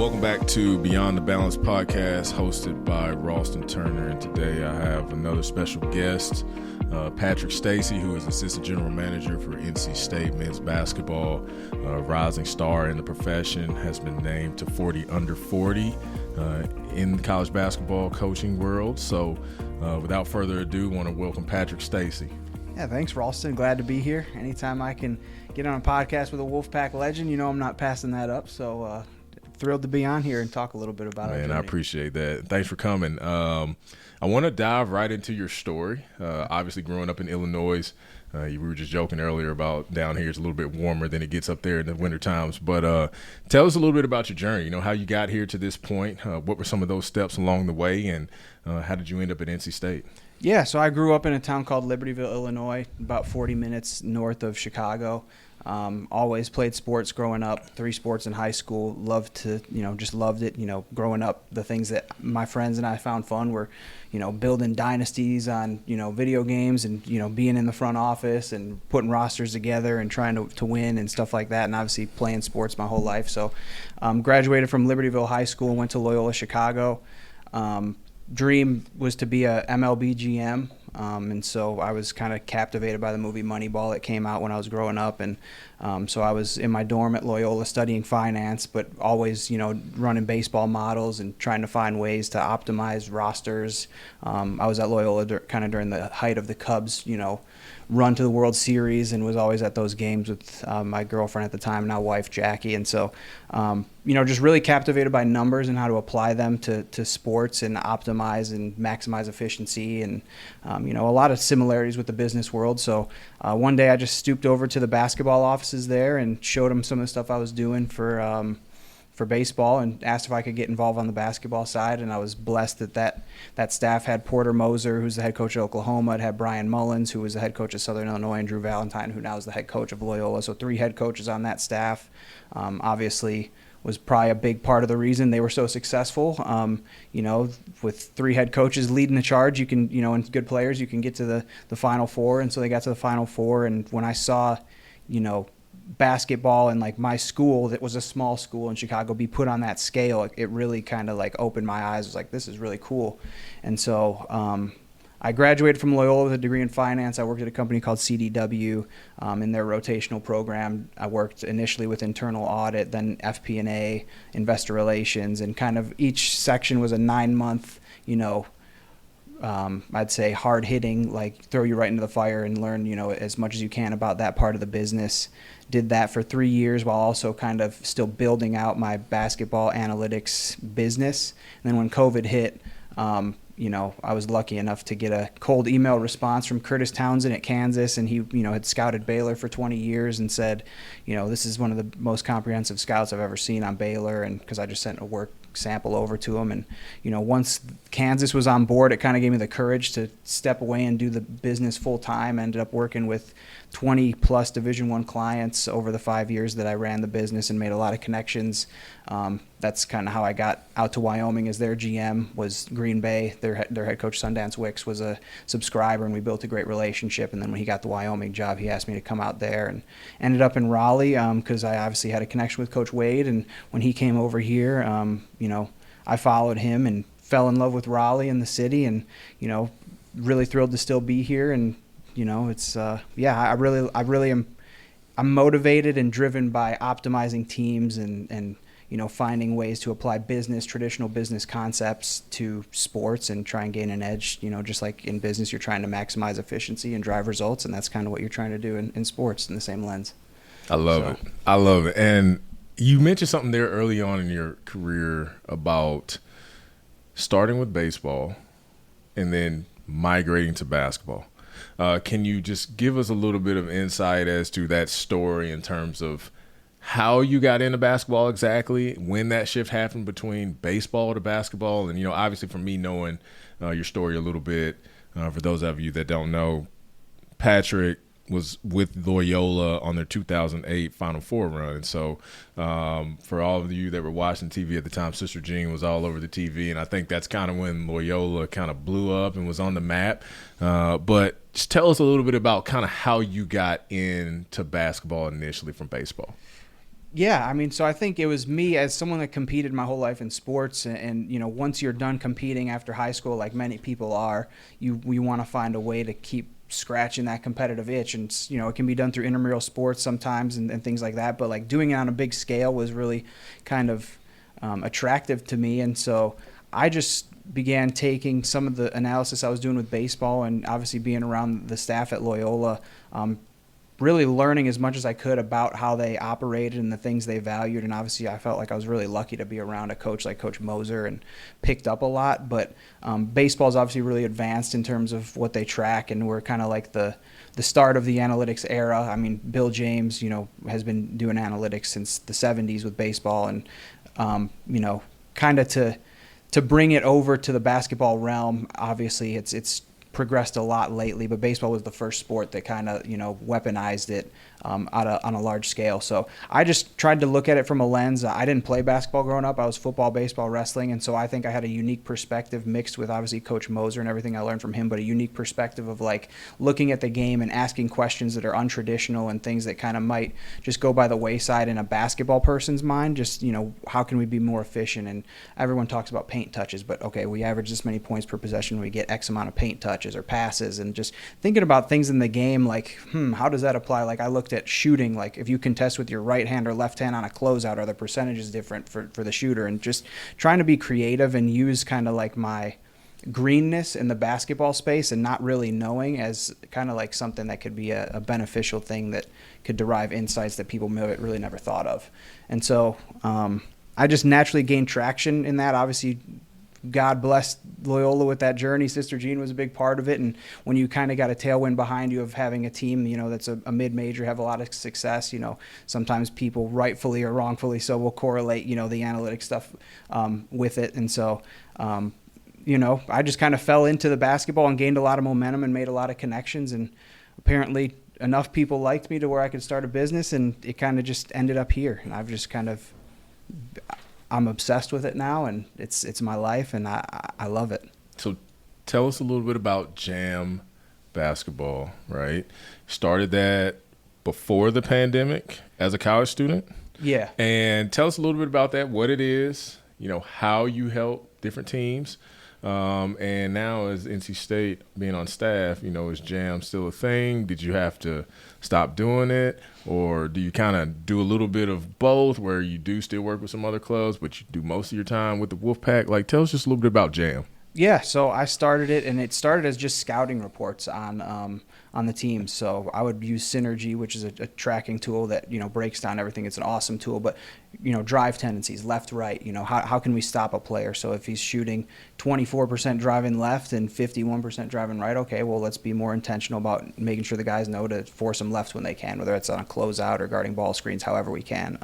Welcome back to Beyond the Balance podcast, hosted by Ralston Turner. And today I have another special guest, Patrick Stacy, who is Assistant General Manager for NC State men's basketball. Rising star in the profession, has been named to 40 under 40 in the college basketball coaching world. So without further ado, I want to welcome Patrick Stacy. Yeah, thanks, Ralston. Glad to be here. Anytime I can get on a podcast with a Wolfpack legend, you know I'm not passing that up. So thrilled to be on here and talk a little bit about it. Man, I appreciate that. Thanks for coming. I want to dive right into your story. Obviously, growing up in Illinois, we were just joking earlier about down here it's a little bit warmer than it gets up there in the winter times. But tell us a little bit about your journey. You know, how you got here to this point. What were some of those steps along the way, and how did you end up at NC State? Yeah, so I grew up in a town called Libertyville, Illinois, about 40 minutes north of Chicago. Always played sports growing up, 3 sports in high school. Just loved it. You know, growing up, the things that my friends and I found fun were, building dynasties on, video games and, being in the front office and putting rosters together and trying to win and stuff like that. And obviously playing sports my whole life. So graduated from Libertyville High School, went to Loyola Chicago. Dream was to be a MLB GM, and so I was kind of captivated by the movie Moneyball that came out when I was growing up, and so I was in my dorm at Loyola studying finance, but always, running baseball models and trying to find ways to optimize rosters. I was at Loyola kind of during the height of the Cubs, run to the World Series, and was always at those games with my girlfriend at the time, now wife Jackie. And so, just really captivated by numbers and how to apply them to sports and optimize and maximize efficiency, and a lot of similarities with the business world. So one day I just stooped over to the basketball offices there and showed them some of the stuff I was doing for baseball, and asked if I could get involved on the basketball side. And I was blessed that staff had Porter Moser, who's the head coach of Oklahoma. It had Brian Mullins, who was the head coach of Southern Illinois, and Drew Valentine, who now is the head coach of Loyola. So 3 head coaches on that staff. Obviously was probably a big part of the reason they were so successful. With 3 head coaches leading the charge, you can, and good players, you can get to the Final Four. And so they got to the Final Four. And when I saw, basketball and like my school, that was a small school in Chicago, be put on that scale, it really kind of like opened my eyes. I was like, this is really cool. And so I graduated from Loyola with a degree in finance. I worked at a company called CDW in their rotational program. I worked initially with internal audit, then FP&A, investor relations, and kind of each section was a 9-month, I'd say hard hitting, like throw you right into the fire and learn, as much as you can about that part of the business. Did that for 3 years while also kind of still building out my basketball analytics business. And then when COVID hit, I was lucky enough to get a cold email response from Curtis Townsend at Kansas, and he, had scouted Baylor for 20 years and said, this is one of the most comprehensive scouts I've ever seen on Baylor, and because I just sent a work sample over to him. And, once Kansas was on board, it kind of gave me the courage to step away and do the business full time. I ended up working with 20 plus Division I clients over the 5 years that I ran the business and made a lot of connections. That's kind of how I got out to Wyoming as their GM, was Green Bay. Their head coach, Sundance Wicks, was a subscriber, and we built a great relationship. And then when he got the Wyoming job, he asked me to come out there, and ended up in Raleigh because I obviously had a connection with Coach Wade. And when he came over here, I followed him and fell in love with Raleigh and the city, and, really thrilled to still be here. And, it's, I really am, I'm motivated and driven by optimizing teams and finding ways to apply traditional business concepts to sports and try and gain an edge. Just like in business, you're trying to maximize efficiency and drive results, and that's kind of what you're trying to do in sports in the same lens. I love it. And you mentioned something there early on in your career about starting with baseball and then migrating to basketball. Can you just give us a little bit of insight as to that story in terms of how you got into basketball exactly, when that shift happened between baseball to basketball? And, obviously for me knowing your story a little bit, for those of you that don't know, Patrick was with Loyola on their 2008 Final Four run. And so for all of you that were watching TV at the time, Sister Jean was all over the TV. And I think that's kind of when Loyola kind of blew up and was on the map. But just tell us a little bit about kind of how you got into basketball initially from baseball. Yeah, I mean, so I think it was me as someone that competed my whole life in sports, and once you're done competing after high school, like many people are, you want to find a way to keep scratching that competitive itch, and it can be done through intramural sports sometimes and things like that, but like doing it on a big scale was really kind of attractive to me, and so I just began taking some of the analysis I was doing with baseball, and obviously being around the staff at Loyola. Really learning as much as I could about how they operated and the things they valued. And obviously I felt like I was really lucky to be around a coach like Coach Moser and picked up a lot. But baseball is obviously really advanced in terms of what they track, and we're kind of like the start of the analytics era. I mean, Bill James, has been doing analytics since the 70s with baseball, and, kind of to bring it over to the basketball realm, obviously it's progressed a lot lately, but baseball was the first sport that kind of weaponized it on a large scale. So I just tried to look at it from a lens. I didn't play basketball growing up. I was football, baseball, wrestling, and so I think I had a unique perspective mixed with obviously Coach Moser and everything I learned from him, but a unique perspective of like looking at the game and asking questions that are untraditional and things that kind of might just go by the wayside in a basketball person's mind. Just how can we be more efficient? And everyone talks about paint touches, but okay, we average this many points per possession, we get X amount of paint touches or passes, and just thinking about things in the game like how does that apply? Like I looked at shooting, like if you contest with your right hand or left hand on a closeout, are the percentages different for the shooter? And just trying to be creative and use kind of like my greenness in the basketball space and not really knowing as kind of like something that could be a beneficial thing that could derive insights that people really never thought of. And so I just naturally gained traction in that. Obviously God blessed Loyola with that journey. Sister Jean was a big part of it. And when you kind of got a tailwind behind you of having a team, that's a mid-major, have a lot of success, sometimes people rightfully or wrongfully so will correlate, the analytic stuff with it. And so, I just kind of fell into the basketball and gained a lot of momentum and made a lot of connections. And apparently enough people liked me to where I could start a business, and it kind of just ended up here. And I've just I'm obsessed with it now, and it's my life, and I love it. So tell us a little bit about Jam Basketball, right? Started that before the pandemic as a college student? Yeah. And tell us a little bit about that, what it is, how you help different teams. And now as NC State being on staff, is Jam still a thing? Did you have to stop doing it? Or do you kind of do a little bit of both where you do still work with some other clubs, but you do most of your time with the Wolfpack? Like, tell us just a little bit about Jam. Yeah, so I started it, and it started as just scouting reports on the team. So I would use Synergy, which is a tracking tool that breaks down everything. It's an awesome tool, but drive tendencies, left, right. How can we stop a player? So if he's shooting 24% driving left and 51% driving right, okay, well let's be more intentional about making sure the guys know to force them left when they can, whether it's on a closeout or guarding ball screens, however we can.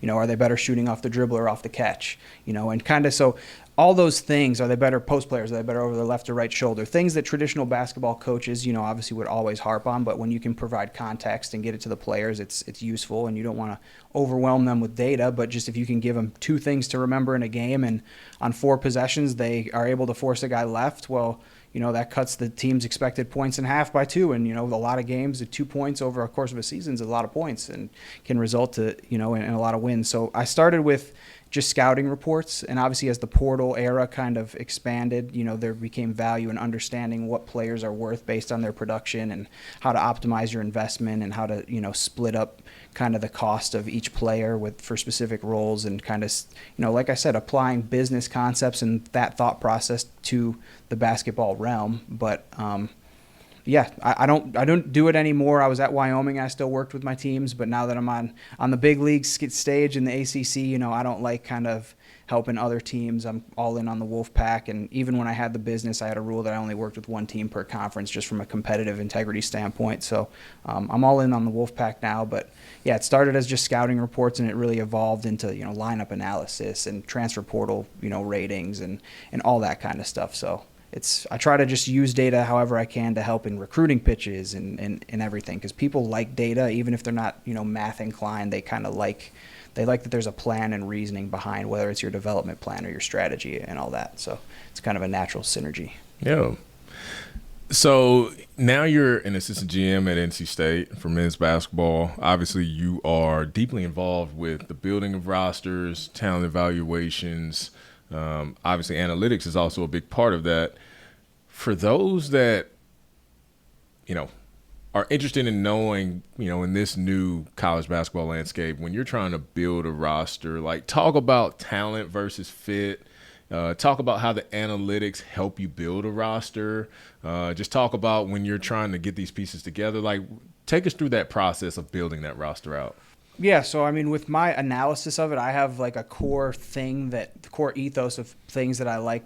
Are they better shooting off the dribble or off the catch? And kind of so. All those things, are they better post players? Are they better over the left or right shoulder? Things that traditional basketball coaches, obviously would always harp on, but when you can provide context and get it to the players, it's useful, and you don't want to overwhelm them with data, but just if you can give them two things to remember in a game, and on 4 possessions they are able to force a guy left, well, that cuts the team's expected points in half by 2, and a lot of games at 2 points over a course of a season is a lot of points and can result to in a lot of wins. So I started with just scouting reports, and obviously as the portal era kind of expanded, there became value in understanding what players are worth based on their production and how to optimize your investment and how to split up kind of the cost of each player for specific roles, and kind of like I said, applying business concepts and that thought process to the basketball realm. But yeah, I don't do it anymore. I was at Wyoming. I still worked with my teams, but now that I'm on the big league stage in the ACC, I don't like kind of helping other teams. I'm all in on the Wolfpack, and even when I had the business, I had a rule that I only worked with one team per conference, just from a competitive integrity standpoint. So I'm all in on the Wolfpack now. But yeah, it started as just scouting reports, and it really evolved into lineup analysis and transfer portal ratings and all that kind of stuff. So. I try to just use data however I can to help in recruiting pitches and everything, because people like data, even if they're not math inclined. They kind of like that there's a plan and reasoning behind, whether it's your development plan or your strategy and all that. So it's kind of a natural synergy. Yeah. So now you're an assistant GM at NC State for men's basketball. Obviously, you are deeply involved with the building of rosters, talent evaluations. Obviously, analytics is also a big part of that. For those that, you know, are interested in knowing, in this new college basketball landscape, when you're trying to build a roster, like talk about talent versus fit. Talk about how the analytics help you build a roster. Just talk about when you're trying to get these pieces together. Like, take us through that process of building that roster out. Yeah, so I mean, with my analysis of it, I have like a core thing that the core ethos of things that I like,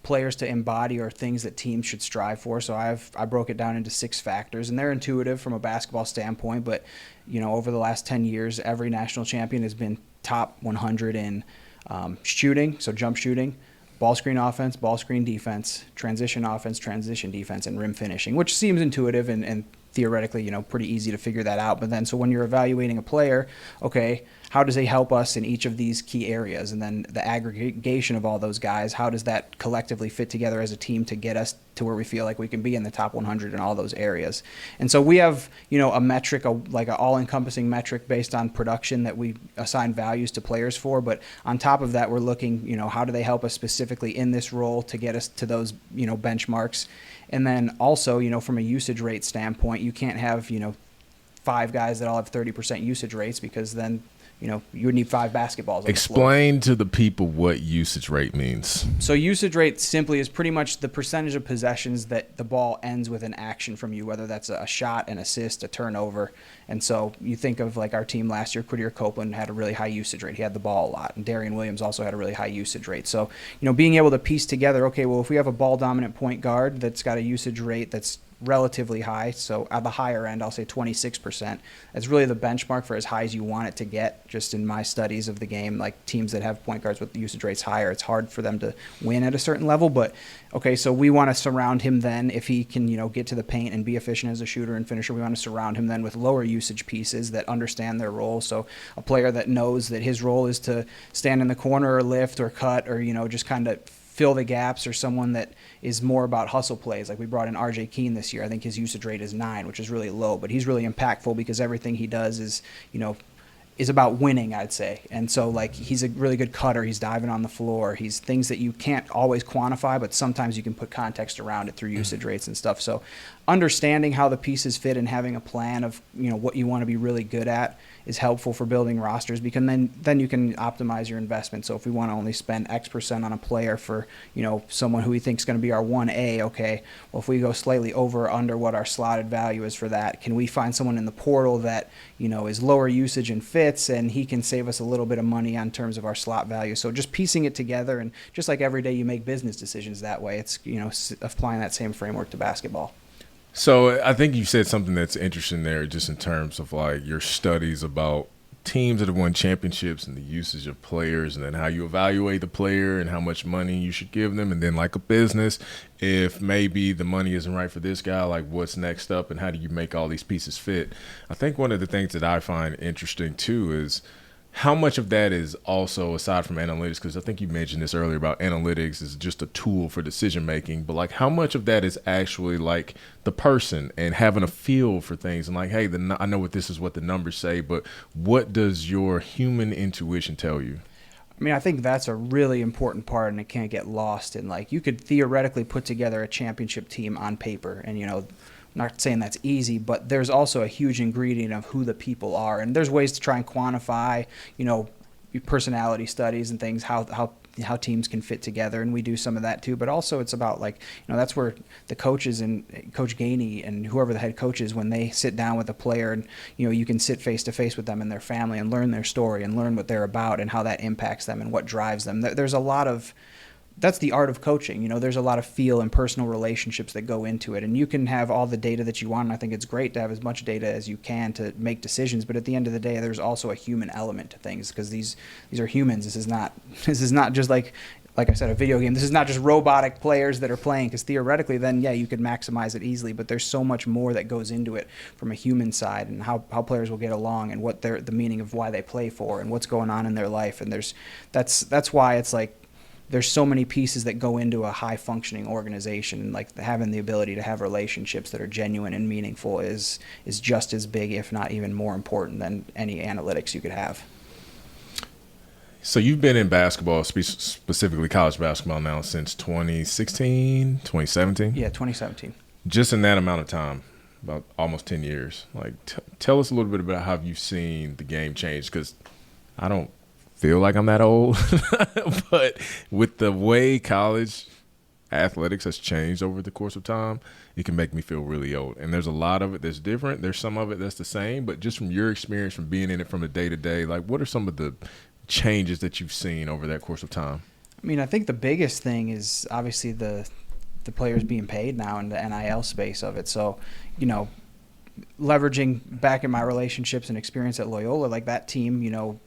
players to embody or things that teams should strive for. So I broke it down into 6 factors, and they're intuitive from a basketball standpoint. But over the last 10 years, every national champion has been top 100 in shooting, so jump shooting, ball screen offense, ball screen defense, transition offense, transition defense, and rim finishing, which seems intuitive and theoretically, pretty easy to figure that out. But then, so when you're evaluating a player, okay, how does he help us in each of these key areas? And then the aggregation of all those guys, how does that collectively fit together as a team to get us to where we feel like we can be in the top 100 in all those areas? And so we have, a metric, like an all-encompassing metric based on production that we assign values to players for. But on top of that, we're looking, how do they help us specifically in this role to get us to those, benchmarks? And then also, from a usage rate standpoint, you can't have, 5 guys that all have 30% usage rates, because then you would need 5 basketballs. Explain to the people what usage rate means. So usage rate simply is pretty much the percentage of possessions that the ball ends with an action from you, whether that's a shot, an assist, a turnover. And so you think of like our team last year, Quadir Copeland had a really high usage rate. He had the ball a lot. And Darian Williams also had a really high usage rate. So, being able to piece together, okay, well, if we have a ball dominant point guard that's got a usage rate that's relatively high, so at the higher end, I'll say 26%. That's really the benchmark for as high as you want it to get. Just in my studies of the game, like teams that have point guards with usage rates higher, it's hard for them to win at a certain level. But okay, so we want to surround him then, if he can, get to the paint and be efficient as a shooter and finisher, we want to surround him then with lower usage pieces that understand their role. So a player that knows that his role is to stand in the corner or lift or cut or, just kind of fill the gaps, or someone that is more about hustle plays. Like we brought in RJ Keene this year. I think his usage rate is 9, which is really low, but he's really impactful because everything he does is, is about winning, I'd say. And so like he's a really good cutter. He's diving on the floor. He's things that you can't always quantify, but sometimes you can put context around it through usage rates and stuff. So understanding how the pieces fit and having a plan of, what you want to be really good at is helpful for building rosters, because then you can optimize your investment. So if we want to only spend X% on a player for, someone who we think is going to be our 1A, okay, well, if we go slightly over or under what our slotted value is for that, can we find someone in the portal that, is lower usage and fits, and he can save us a little bit of money on terms of our slot value? So just piecing it together, and just like every day you make business decisions that way, it's, applying that same framework to basketball. So I think you said something that's interesting there, just in terms of like your studies about teams that have won championships and the usage of players, and then how you evaluate the player and how much money you should give them. And then like a business, if maybe the money isn't right for this guy, like what's next up and how do you make all these pieces fit? I think one of the things that I find interesting too is how much of that is also, aside from analytics, because I think you mentioned this earlier about analytics is just a tool for decision making, but like how much of that is actually like the person and having a feel for things and like, hey, I know this is what the numbers say, but what does your human intuition tell you? I mean, I think that's a really important part, and it can't get lost in, like, you could theoretically put together a championship team on paper, and, not saying that's easy, but there's also a huge ingredient of who the people are. And there's ways to try and quantify, personality studies and things, how teams can fit together. And we do some of that too. But also it's about like, that's where the coaches and Coach Gainey and whoever the head coach is, when they sit down with a player and, you can sit face to face with them and their family and learn their story and learn what they're about and how that impacts them and what drives them. There's a lot of, that's the art of coaching. There's a lot of feel and personal relationships that go into it, and you can have all the data that you want. And I think it's great to have as much data as you can to make decisions. But at the end of the day, there's also a human element to things, because these are humans. This is not just like I said, a video game. This is not just robotic players that are playing, because theoretically then, yeah, you could maximize it easily, but there's so much more that goes into it from a human side, and how players will get along and what the meaning of why they play for and what's going on in their life. And that's why it's like, there's so many pieces that go into a high functioning organization, and like having the ability to have relationships that are genuine and meaningful is just as big, if not even more important than any analytics you could have. So you've been in basketball, specifically college basketball now, since 2016, 2017? Yeah, 2017. Just in that amount of time, about almost 10 years. Like, tell us a little bit about how you've seen the game change, because I don't feel like I'm that old, but with the way college athletics has changed over the course of time, it can make me feel really old. And there's a lot of it that's different. There's some of it that's the same, but just from your experience, from being in it from the day to day, like, what are some of the changes that you've seen over that course of time? I mean, I think the biggest thing is obviously the players being paid now in the NIL space of it. So, you know, leveraging back in my relationships and experience at Loyola, like that team, you know,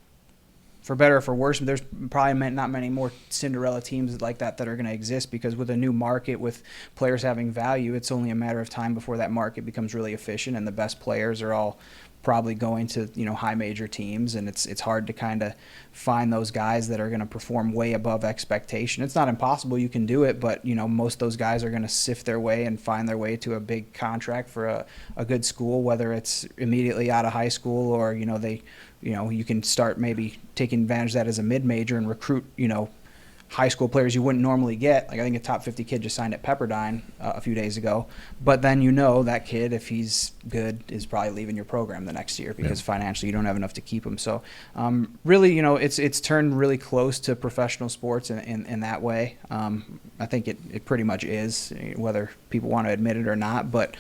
for better or for worse, there's probably not many more Cinderella teams like that are going to exist, because with a new market, with players having value, it's only a matter of time before that market becomes really efficient, and the best players are all probably going to, you know, high major teams, and it's hard to kind of find those guys that are going to perform way above expectation. It's not impossible, you can do it, but, you know, most of those guys are going to sift their way and find their way to a big contract for a good school, whether it's immediately out of high school or, you know, you can start maybe taking advantage of that as a mid-major and recruit, you know, high school players you wouldn't normally get. Like, I think a top 50 kid just signed at Pepperdine a few days ago. But then, you know, that kid, if he's good, is probably leaving your program the next year, because financially you don't have enough to keep him. So really, you know, it's turned really close to professional sports in that way. I think it pretty much is, whether people want to admit it or not. But,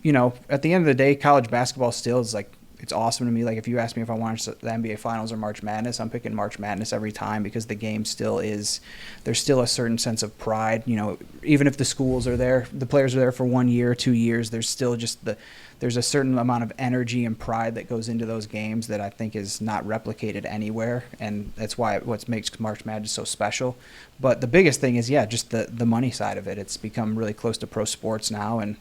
you know, at the end of the day, college basketball still is like, it's awesome to me. Like, if you ask me if I watch the NBA Finals or March Madness, I'm picking March Madness every time, because the game still is, there's still a certain sense of pride. You know, even if the schools are there, the players are there for 1 year, 2 years, there's still just there's a certain amount of energy and pride that goes into those games that I think is not replicated anywhere, and that's why what makes March Madness so special. But the biggest thing is, just the money side of it. It's become really close to pro sports now, and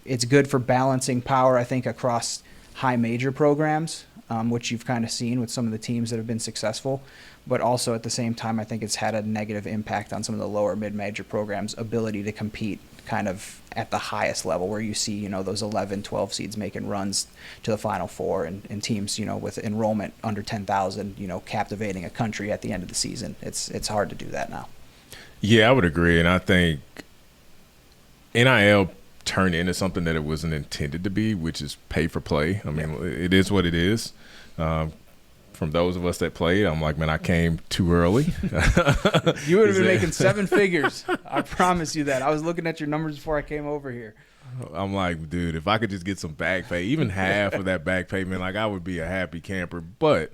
it's good for balancing power, I think, across high major programs, which you've kind of seen with some of the teams that have been successful. But also at the same time, I think it's had a negative impact on some of the lower mid-major programs' ability to compete kind of at the highest level, where you see, you know, those 11, 12 seeds making runs to the Final Four, and teams, you know, with enrollment under 10,000, you know, captivating a country at the end of the season. It's hard to do that now. Yeah, I would agree. And I think NIL turned into something that it wasn't intended to be, which is pay for play. I mean, it is what it is. From those of us that played, I'm like, man, I came too early. You would have been making seven figures. I promise you that. I was looking at your numbers before I came over here. I'm like, dude, if I could just get some back pay, even half of that back payment, like, I would be a happy camper. But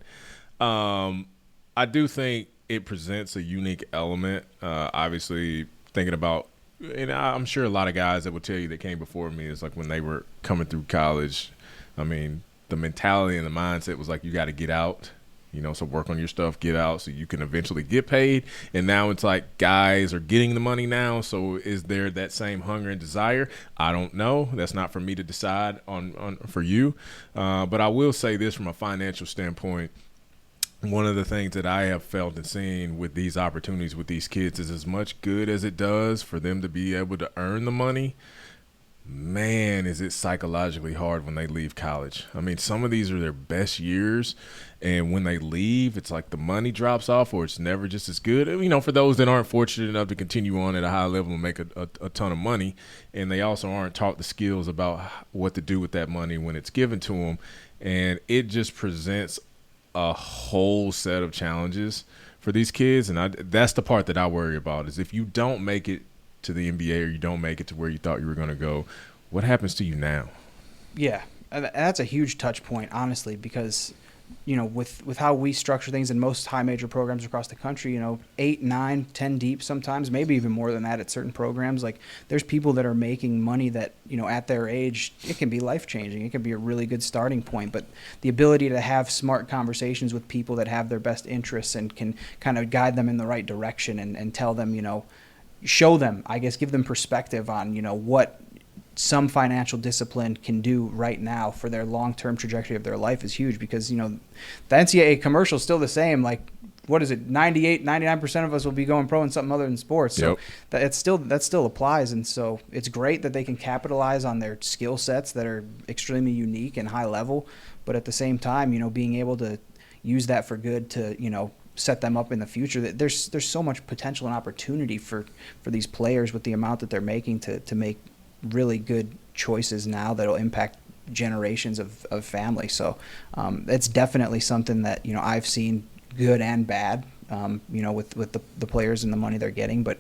I do think it presents a unique element. Obviously, thinking about, and I'm sure a lot of guys that would tell you that came before me, is like when they were coming through college, I mean, the mentality and the mindset was like, you got to get out, you know, so work on your stuff, get out so you can eventually get paid. And now it's like guys are getting the money now. So is there that same hunger and desire? I don't know. That's not for me to decide on for you. But I will say this from a financial standpoint. One of the things that I have felt and seen with these opportunities with these kids is, as much good as it does for them to be able to earn the money, man, is it psychologically hard when they leave college. I mean, some of these are their best years, and when they leave, it's like the money drops off, or it's never just as good. You know, for those that aren't fortunate enough to continue on at a high level and make a ton of money, and they also aren't taught the skills about what to do with that money when it's given to them, and it just presents a whole set of challenges for these kids. And that's the part that I worry about, is if you don't make it to the NBA, or you don't make it to where you thought you were going to go, what happens to you now? Yeah, that's a huge touch point, honestly, because, you know, with how we structure things in most high major programs across the country, you know, 8, 9, 10 deep sometimes, maybe even more than that at certain programs. Like, there's people that are making money that, you know, at their age, it can be life-changing. It can be a really good starting point. But the ability to have smart conversations with people that have their best interests and can kind of guide them in the right direction, and tell them, you know, show them, I guess, give them perspective on, you know, what some financial discipline can do right now for their long-term trajectory of their life is huge. Because, you know, the NCAA commercial is still the same. Like, what is it, 99% of us will be going pro in something other than sports. So that still applies. And so it's great that they can capitalize on their skill sets that are extremely unique and high level. But at the same time, being able to use that for good to, set them up in the future. That there's so much potential and opportunity for these players with the amount that they're making to make really good choices now that'll impact generations of family. So it's definitely something that I've seen good and bad with the players and the money they're getting, but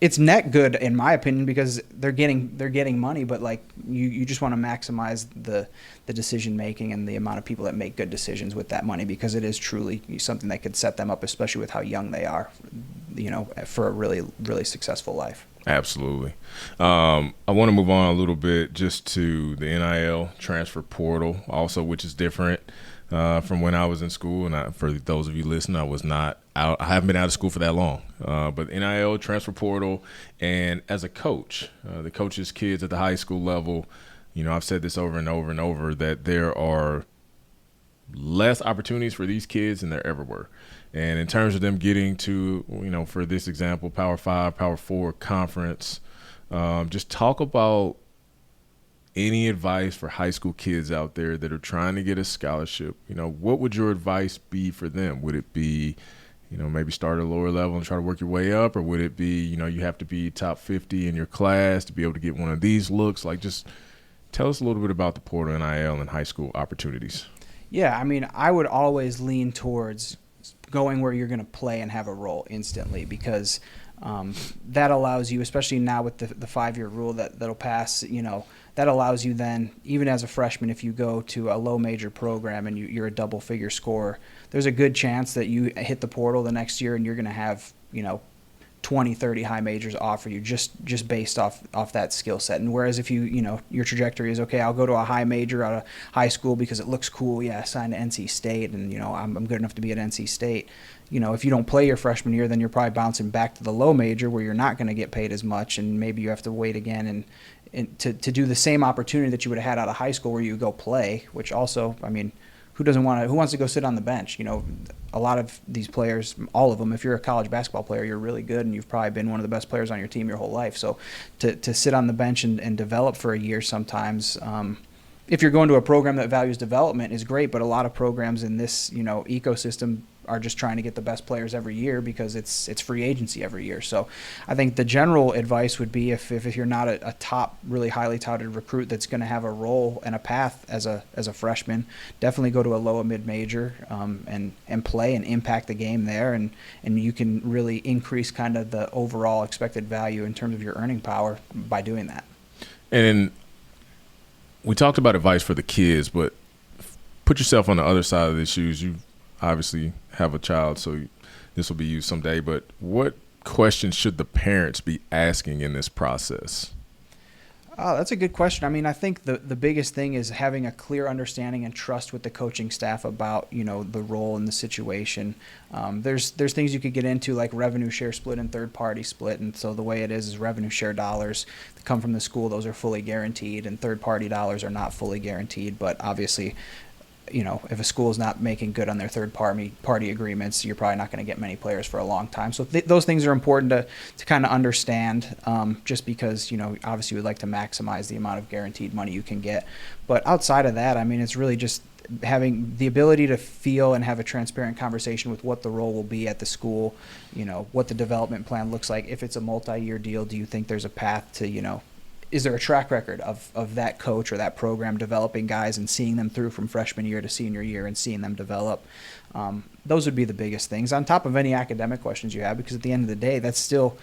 it's net good in my opinion because they're getting money, but like you just want to maximize the decision making and the amount of people that make good decisions with that money, because it is truly something that could set them up, especially with how young they are, for a really, really successful life. Absolutely. I want to move on a little bit just to the NIL transfer portal also, which is different from when I was in school. And for those of you listening, I haven't been out of school for that long. But NIL transfer portal, and as a coach, the coaches' kids at the high school level, I've said this over and over and over, that there are less opportunities for these kids than there ever were. And in terms of them getting to, for this example, Power 5, Power 4 conference, just talk about any advice for high school kids out there that are trying to get a scholarship. What would your advice be for them? Would it be, maybe start at a lower level and try to work your way up? Or would it be, you have to be top 50 in your class to be able to get one of these looks? Like, just tell us a little bit about the portal, NIL, and high school opportunities. Yeah, I would always lean towards going where you're going to play and have a role instantly, because that allows you, especially now with the 5-year rule that'll pass, that allows you then, even as a freshman, if you go to a low major program and you're a double figure scorer, there's a good chance that you hit the portal the next year and you're going to have 20, 30 high majors offer you just based off that skill set. And whereas if your trajectory is, okay, I'll go to a high major out of high school because it looks cool, I signed to NC State and I'm good enough to be at NC State. If you don't play your freshman year, then you're probably bouncing back to the low major where you're not going to get paid as much, and maybe you have to wait again and to do the same opportunity that you would have had out of high school where you go play, which also, who wants to go sit on the bench? A lot of these players, all of them, if you're a college basketball player, you're really good and you've probably been one of the best players on your team your whole life. So to sit on the bench and develop for a year sometimes, if you're going to a program that values development, is great, but a lot of programs in this ecosystem are just trying to get the best players every year because it's free agency every year. So I think the general advice would be if you're not a top, really highly touted recruit that's going to have a role and a path as a freshman, definitely go to a low and mid major and play and impact the game there, and you can really increase kind of the overall expected value in terms of your earning power by doing that. And we talked about advice for the kids, but put yourself on the other side of the shoes. You obviously have a child, so this will be you someday, but what questions should the parents be asking in this process? Oh, that's a good question. I think the biggest thing is having a clear understanding and trust with the coaching staff about, the role and the situation. There's things you could get into like revenue share split and third party split. And so the way it is revenue share dollars that come from the school, those are fully guaranteed, and third party dollars are not fully guaranteed. But obviously, if a school is not making good on their third party agreements, you're probably not going to get many players for a long time. So those things are important to kind of understand, just because, obviously we'd like to maximize the amount of guaranteed money you can get. But outside of that, it's really just having the ability to feel and have a transparent conversation with what the role will be at the school, what the development plan looks like. If it's a multi-year deal, do you think there's a path to, is there a track record of that coach or that program developing guys and seeing them through from freshman year to senior year and seeing them develop? Those would be the biggest things on top of any academic questions you have, because at the end of the day, that's still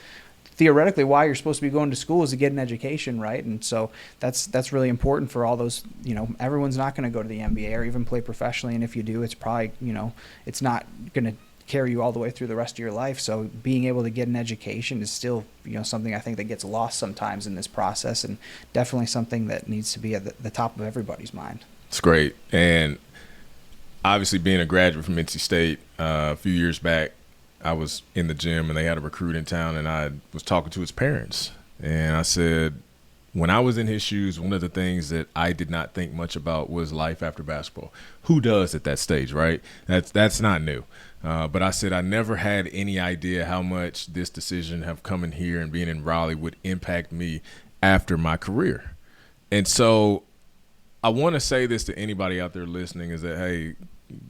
theoretically why you're supposed to be going to school, is to get an education, right? And so that's really important for all those, everyone's not going to go to the NBA or even play professionally. And if you do, it's probably, it's not going to carry you all the way through the rest of your life. So being able to get an education is still, something I think that gets lost sometimes in this process, and definitely something that needs to be at the top of everybody's mind. It's great. And obviously being a graduate from NC State, a few years back, I was in the gym and they had a recruit in town, and I was talking to his parents, and I said, when I was in his shoes, one of the things that I did not think much about was life after basketball. Who does at that stage, right? That's not new. But I said I never had any idea how much this decision of coming here and being in Raleigh would impact me after my career. And so I want to say this to anybody out there listening is that, hey,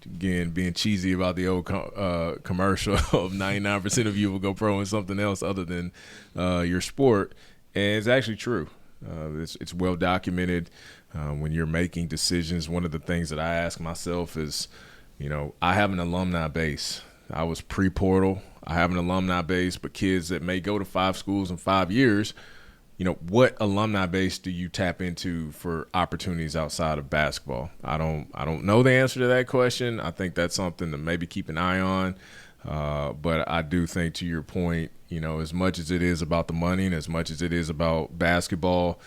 again, being cheesy about the old commercial of 99% of you will go pro in something else other than your sport. And it's actually true. It's well documented. When you're making decisions, one of the things that I ask myself is, I have an alumni base. I was pre-portal. I have an alumni base, but kids that may go to 5 schools in 5 years, what alumni base do you tap into for opportunities outside of basketball? I don't know the answer to that question. I think that's something to maybe keep an eye on. But I do think, to your point, as much as it is about the money and as much as it is about basketball,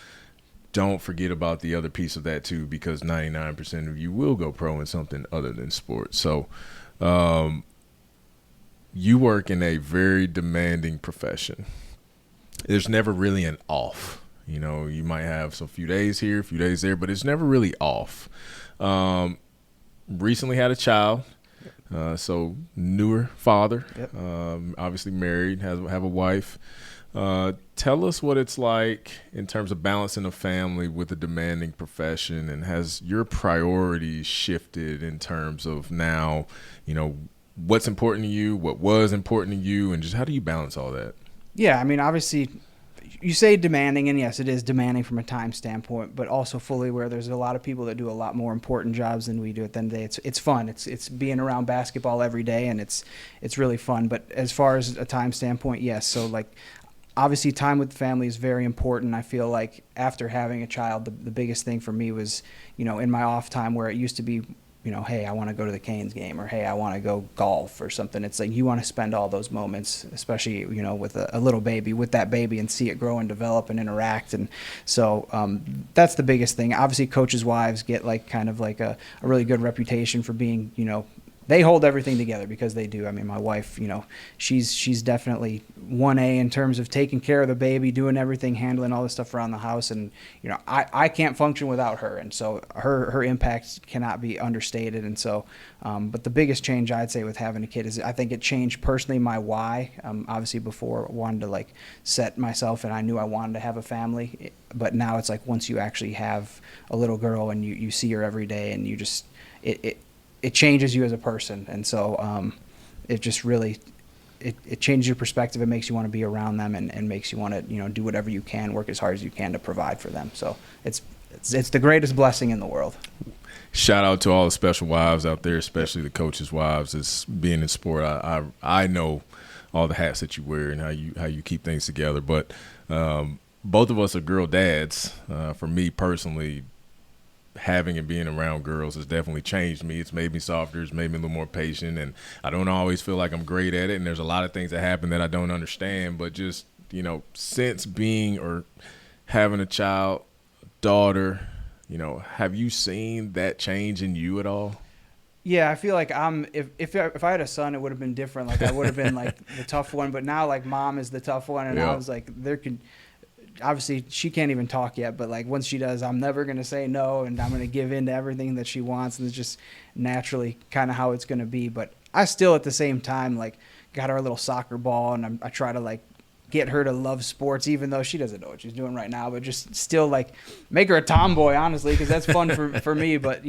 don't forget about the other piece of that too, because 99% of you will go pro in something other than sports. So you work in a very demanding profession. There's never really an off. You might have a few days here, a few days there, but it's never really off. Recently had a child. So newer father, yep. Obviously married, have a wife. Tell us what it's like in terms of balancing a family with a demanding profession, and has your priorities shifted in terms of now, what's important to you, what was important to you, and just how do you balance all that? Yeah, obviously you say demanding, and yes, it is demanding from a time standpoint, but also fully aware there's a lot of people that do a lot more important jobs than we do at the end of the day. It's fun. It's being around basketball every day, and it's really fun. But as far as a time standpoint, yes. So obviously time with the family is very important. I feel like after having a child, the biggest thing for me was, in my off time where it used to be, hey, I want to go to the Canes game, or hey, I want to go golf or something. It's like you want to spend all those moments, especially, with a little baby, with that baby, and see it grow and develop and interact. And so that's the biggest thing. Obviously, coaches' wives get kind of a really good reputation for being, they hold everything together, because they do. My wife, she's definitely 1A in terms of taking care of the baby, doing everything, handling all the stuff around the house. And, I can't function without her. And so her impact cannot be understated. And so, but the biggest change I'd say with having a kid is I think it changed personally my why. Obviously before I wanted to set myself, and I knew I wanted to have a family. But now it's once you actually have a little girl and you see her every day, and you just, it changes you as a person. And so it just really it changes your perspective. It makes you want to be around them, and makes you want to do whatever you can, work as hard as you can to provide for them. So it's the greatest blessing in the world. Shout out to all the special wives out there, especially the coaches' wives. It's being in sport. I know all the hats that you wear and how you keep things together. But both of us are girl dads. For me personally, having and being around girls has definitely changed me. It's made me softer. It's made me a little more patient, and I don't always feel like I'm great at it. And there's a lot of things that happen that I don't understand. But just, since being or having a child, daughter, have you seen that change in you at all? Yeah, I feel like if I had a son, it would have been different. I would have been the tough one, but now mom is the tough one, and I was obviously she can't even talk yet, but once she does, I'm never going to say no, and I'm going to give in to everything that she wants, and it's just naturally kind of how it's going to be. But I still at the same time got her a little soccer ball, and I try to get her to love sports, even though she doesn't know what she's doing right now, but just still make her a tomboy, honestly, because that's fun for me. But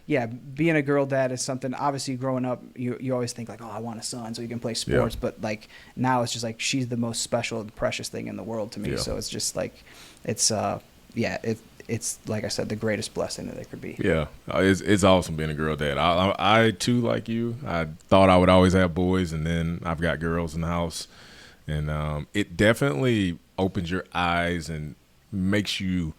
yeah, being a girl dad is something. Obviously, growing up, you always think oh, I want a son so you can play sports. Yeah. But now it's just she's the most special and precious thing in the world to me. Yeah. So it's just it's like I said, the greatest blessing that there could be. Yeah, it's awesome being a girl dad. I too, like you, I thought I would always have boys, and then I've got girls in the house, and it definitely opens your eyes and makes you.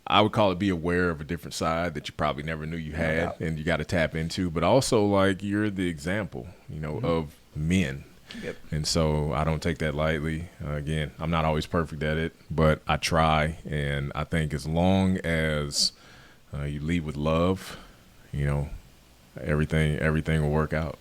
I would call it be aware of a different side that you probably never knew you had, and you got to tap into. But also, you're the example, mm-hmm. of men. Yep. And so I don't take that lightly. Again, I'm not always perfect at it, but I try. And I think as long as you lead with love, everything will work out.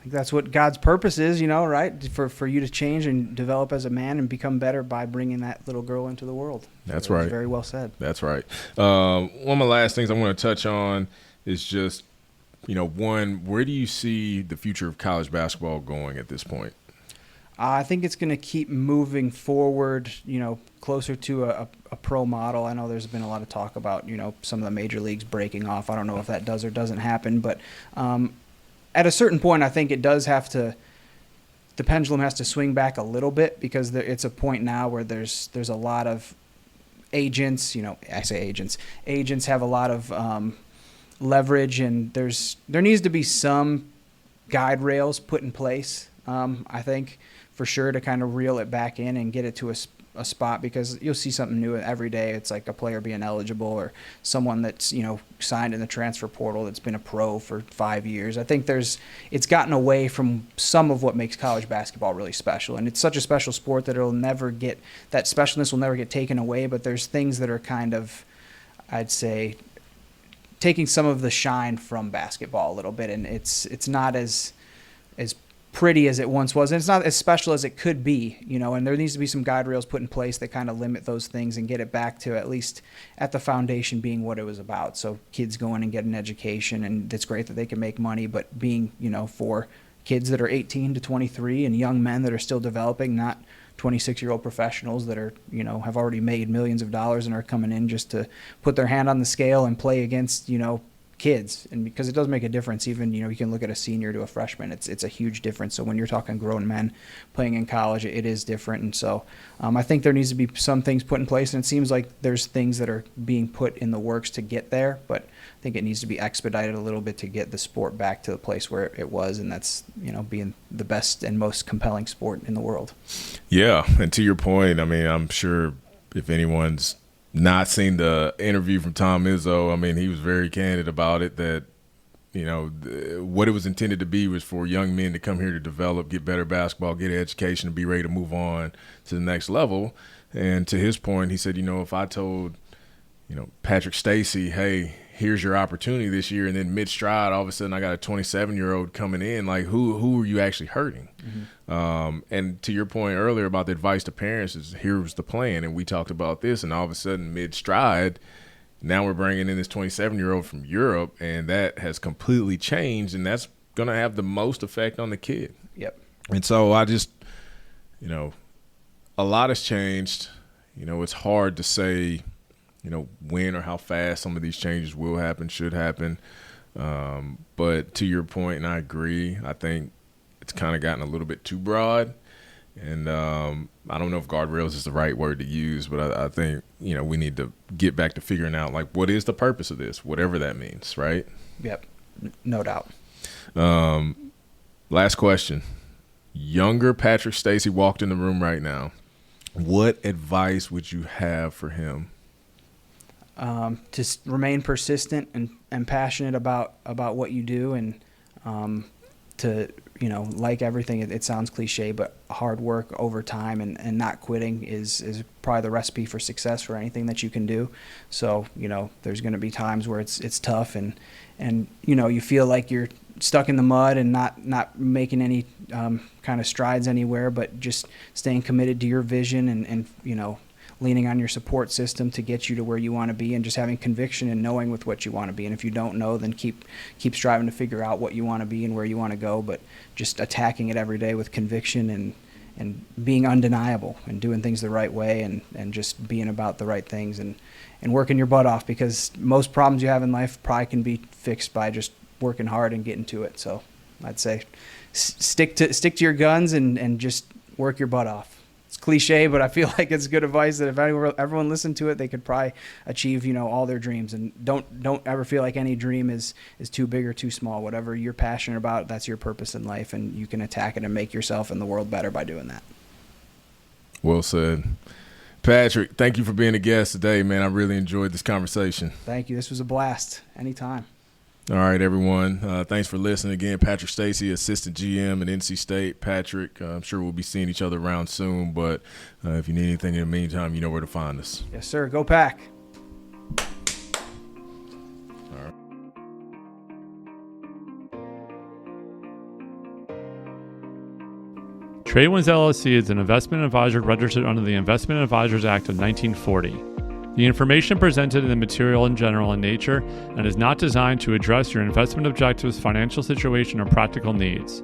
think that's what God's purpose is, right? For you to change and develop as a man and become better by bringing that little girl into the world. That's So right. Very well said. That's right. One of my last things I want to touch on is just, one, where do you see the future of college basketball going at this point? I think it's going to keep moving forward, closer to a pro model. I know there's been a lot of talk about, some of the major leagues breaking off. I don't know if that does or doesn't happen, but at a certain point, I think it does have to. The pendulum has to swing back a little bit because it's a point now where there's a lot of agents. I say agents. Agents have a lot of leverage, and there needs to be some guide rails put in place. I think for sure to kind of reel it back in and get it to a spot, because you'll see something new every day. It's like a player being eligible or someone that's, signed in the transfer portal that's been a pro for 5 years. I think it's gotten away from some of what makes college basketball really special. And it's such a special sport that that specialness will never get taken away. But there's things that are kind of, I'd say, taking some of the shine from basketball a little bit. And it's not as pretty as it once was, and it's not as special as it could be, and there needs to be some guide rails put in place that kind of limit those things and get it back to at least at the foundation being what it was about. So kids going and get an education, and it's great that they can make money, but being, for kids that are 18 to 23 and young men that are still developing, not 26-year-old professionals that are, have already made millions of dollars and are coming in just to put their hand on the scale and play against, kids. And because it does make a difference, even you can look at a senior to a freshman, it's a huge difference. So when you're talking grown men playing in college, it is different. And so I think there needs to be some things put in place, and it seems like there's things that are being put in the works to get there, but I think it needs to be expedited a little bit to get the sport back to the place where it was, and that's being the best and most compelling sport in the world. Yeah, and to your point, I'm sure if anyone's not seen the interview from Tom Izzo, he was very candid about it, that, what it was intended to be was for young men to come here to develop, get better basketball, get an education, and be ready to move on to the next level. And to his point, he said, if I told, Patrick Stacy, hey, here's your opportunity this year, and then mid-stride, all of a sudden I got a 27-year-old coming in, like who are you actually hurting? Mm-hmm. And to your point earlier about the advice to parents is, here's the plan, and we talked about this, and all of a sudden mid-stride, now we're bringing in this 27-year-old from Europe, and that has completely changed, and that's going to have the most effect on the kid. Yep. And so I just, a lot has changed. It's hard to say, when or how fast some of these changes will happen, should happen. But to your point, and I agree, I think it's kind of gotten a little bit too broad. And I don't know if guardrails is the right word to use, but I think, we need to get back to figuring out, like, what is the purpose of this, whatever that means, right? Yep, no doubt. Last question. Younger Patrick Stacy walked in the room right now. What advice would you have for him? To remain persistent and passionate about what you do, and to, like everything, it sounds cliche, but hard work over time and not quitting is probably the recipe for success for anything that you can do. So, there's going to be times where it's tough and you feel like you're stuck in the mud and not making any kind of strides anywhere, but just staying committed to your vision and leaning on your support system to get you to where you want to be, and just having conviction and knowing with what you want to be. And if you don't know, then keep striving to figure out what you want to be and where you want to go, but just attacking it every day with conviction and being undeniable and doing things the right way and just being about the right things and working your butt off, because most problems you have in life probably can be fixed by just working hard and getting to it. So I'd say stick to your guns and just work your butt off. It's cliche, but I feel like it's good advice that if everyone listened to it, they could probably achieve, all their dreams. And don't ever feel like any dream is too big or too small. Whatever you're passionate about, that's your purpose in life, and you can attack it and make yourself and the world better by doing that. Well said. Patrick, thank you for being a guest today, man. I really enjoyed this conversation. Thank you. This was a blast. Anytime. All right, everyone. Thanks for listening again. Patrick Stacy, assistant GM at NC State. Patrick, I'm sure we'll be seeing each other around soon, but if you need anything in the meantime, you know where to find us. Yes, sir. Go Pack. All right. Tradewinds LLC is an investment advisor registered under the Investment Advisors Act of 1940. The information presented in the material in general in nature and is not designed to address your investment objectives, financial situation, or practical needs.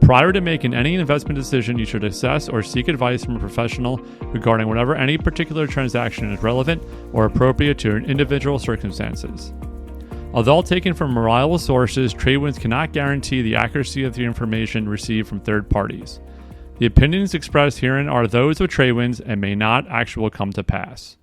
Prior to making any investment decision, you should assess or seek advice from a professional regarding whatever any particular transaction is relevant or appropriate to your individual circumstances. Although taken from reliable sources, Tradewinds cannot guarantee the accuracy of the information received from third parties. The opinions expressed herein are those of Tradewinds and may not actually come to pass.